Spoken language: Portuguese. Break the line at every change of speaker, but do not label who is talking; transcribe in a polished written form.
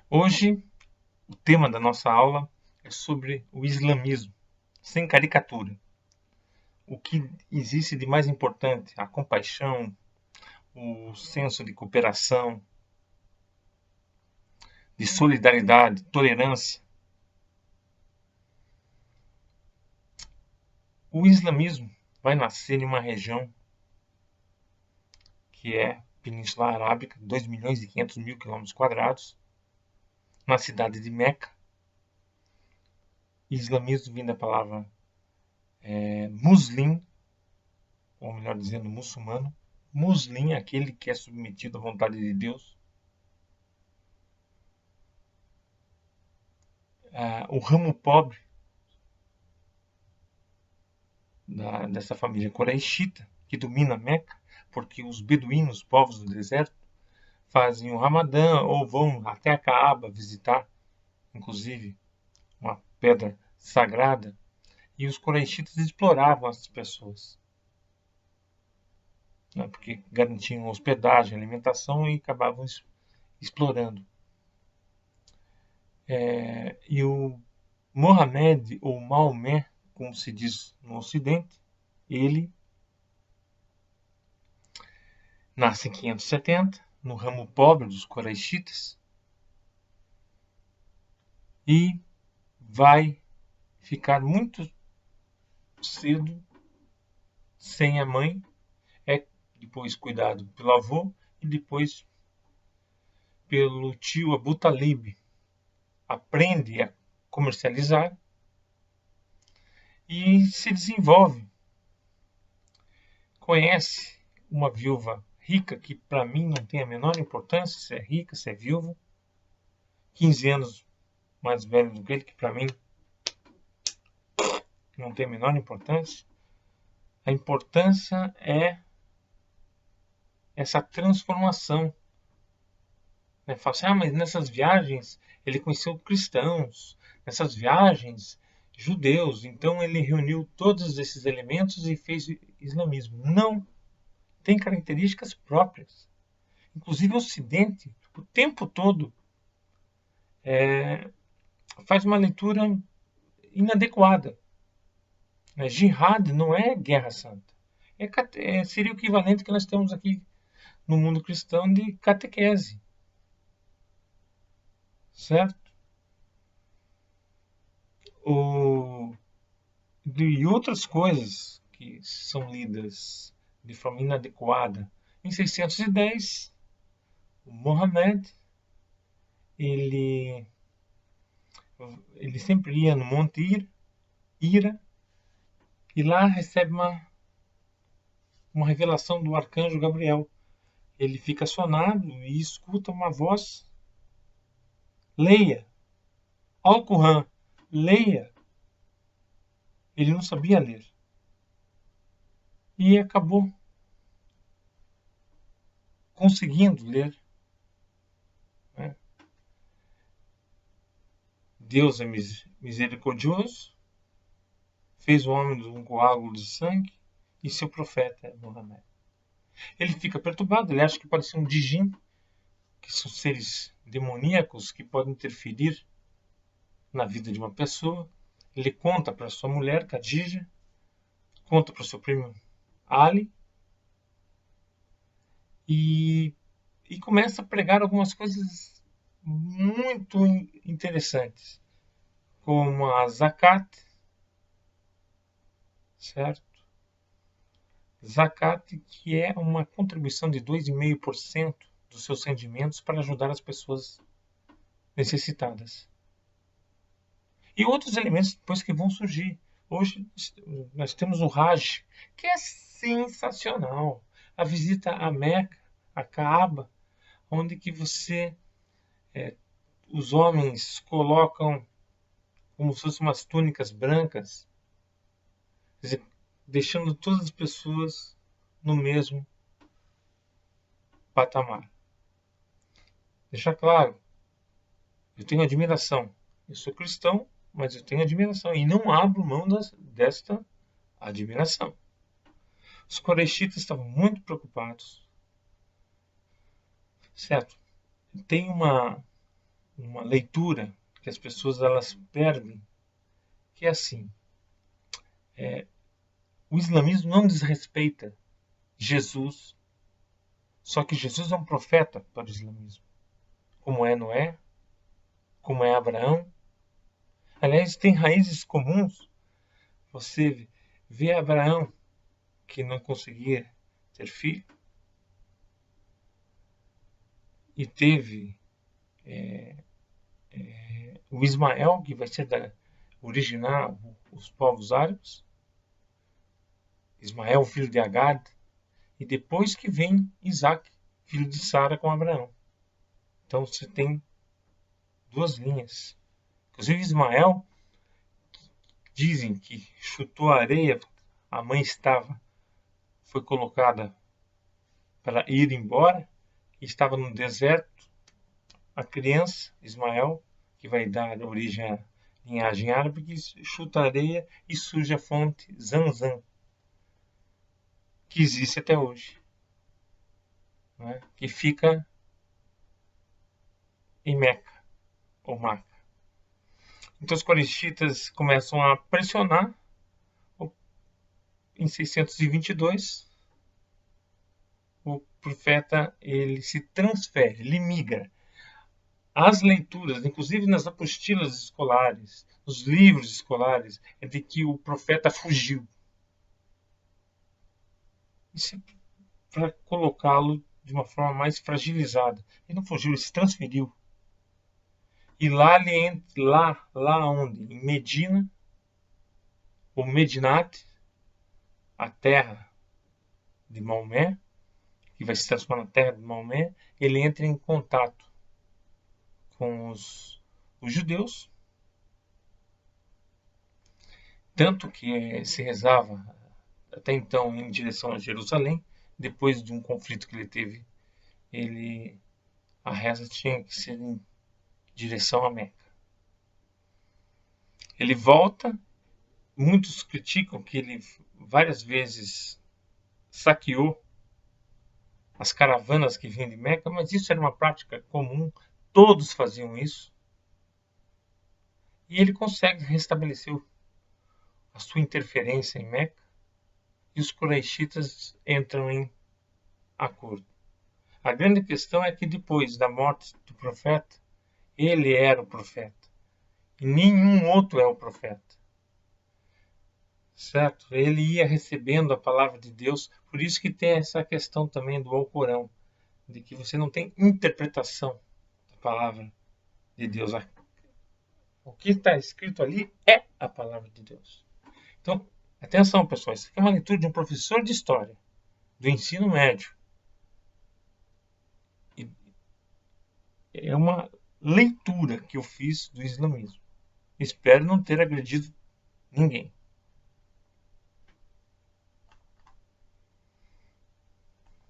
Hoje, o tema da nossa aula é sobre o islamismo, sem caricatura. O que existe de mais importante? A compaixão, o senso de cooperação, de solidariedade, tolerância. O islamismo vai nascer em uma região que é Península Arábica, 2.500.000 km², na cidade de Meca. Islamismo vem da palavra muslim, ou melhor dizendo, muçulmano. Muslim é aquele que é submetido à vontade de Deus. O ramo pobre dessa família coraixita, que domina Meca, porque os beduínos, povos do deserto, fazem o Ramadã ou vão até a Caaba visitar, inclusive, uma pedra sagrada, e os coraxitas exploravam essas pessoas, né, porque garantiam hospedagem, alimentação e acabavam explorando. E o Mohamed, ou Maomé, como se diz no Ocidente, ele nasce em 570, no ramo pobre dos coraxitas, e vai ficar muito cedo sem a mãe, é depois cuidado pelo avô e depois pelo tio Abu Talib. Aprende a comercializar e se desenvolve. Conhece uma viúva rica, que para mim não tem a menor importância se é rica, se é viúva, 15 anos mais velho do que ele, que para mim não tem a menor importância. A importância é essa transformação. Fala assim, mas nessas viagens ele conheceu cristãos, nessas viagens judeus, então ele reuniu todos esses elementos e fez islamismo. Não, tem características próprias. Inclusive o Ocidente, o tempo todo, faz uma leitura inadequada. Jihad não é guerra santa. Seria o equivalente que nós temos aqui no mundo cristão de catequese. Certo? E outras coisas que são lidas de forma inadequada. Em 610, o Mohammed ele sempre ia no Monte Hira e lá recebe uma revelação do arcanjo Gabriel. Ele fica sonado e escuta uma voz: leia, Alcorão, leia. Ele não sabia ler e acabou conseguindo ler. Né? Deus é misericordioso, fez o homem de um coágulo de sangue e seu profeta é Mohammed. Ele fica perturbado, ele acha que pode ser um djinn, que são seres demoníacos que podem interferir na vida de uma pessoa. Ele conta para sua mulher, Khadija, conta para o seu primo Ali, e começa a pregar algumas coisas muito interessantes, como a zakat, certo? Zakat, que é uma contribuição de 2,5% dos seus rendimentos para ajudar as pessoas necessitadas. E outros elementos depois que vão surgir. Hoje nós temos o Hajj, que é sensacional. A visita a Meca, a Caaba, onde que os homens colocam como se fossem umas túnicas brancas, quer dizer, deixando todas as pessoas no mesmo patamar. Deixar claro, eu tenho admiração. Eu sou cristão, mas eu tenho admiração e não abro mão desta admiração. Os corexitas estavam muito preocupados. Certo? Tem uma uma leitura que as pessoas elas perdem, que é assim, o islamismo não desrespeita Jesus, só que Jesus é um profeta para o islamismo, como é Noé, como é Abraão. Aliás, tem raízes comuns. Você vê Abraão, que não conseguia ter filho, e teve o Ismael, que vai ser originar os povos árabes, Ismael, filho de Agar, e depois que vem Isaac, filho de Sara com Abraão. Então você tem duas linhas. Inclusive Ismael, dizem que chutou a areia, a mãe foi colocada para ir embora, e estava no deserto, a criança, Ismael, que vai dar origem à linhagem árabe, que chuta a areia e surge a fonte Zanzan, que existe até hoje, né? Que fica em Meca, ou Maca. Então os corexitas começam a pressionar. Em 622, o profeta ele se transfere, ele migra. As leituras, inclusive nas apostilas escolares, nos livros escolares, é de que o profeta fugiu. Isso é para colocá-lo de uma forma mais fragilizada. Ele não fugiu, ele se transferiu. E lá onde? Em Medina, ou Medinat, a terra de Maomé, que vai se transformar na terra de Maomé, ele entra em contato com os judeus, tanto que se rezava até então em direção a Jerusalém. Depois de um conflito que ele teve, a reza tinha que ser em direção a Meca. Ele volta, muitos criticam que ele várias vezes saqueou as caravanas que vinham de Meca, mas isso era uma prática comum, todos faziam isso. E ele consegue restabelecer a sua interferência em Meca, e os Quraishitas entram em acordo. A grande questão é que depois da morte do profeta, ele era o profeta. E nenhum outro é o profeta. Certo? Ele ia recebendo a palavra de Deus. Por isso que tem essa questão também do Alcorão, de que você não tem interpretação da palavra de Deus. O que está escrito ali é a palavra de Deus. Então, atenção, pessoal. Isso aqui é uma leitura de um professor de história do ensino médio. E é uma leitura que eu fiz do islamismo. Espero não ter agredido ninguém.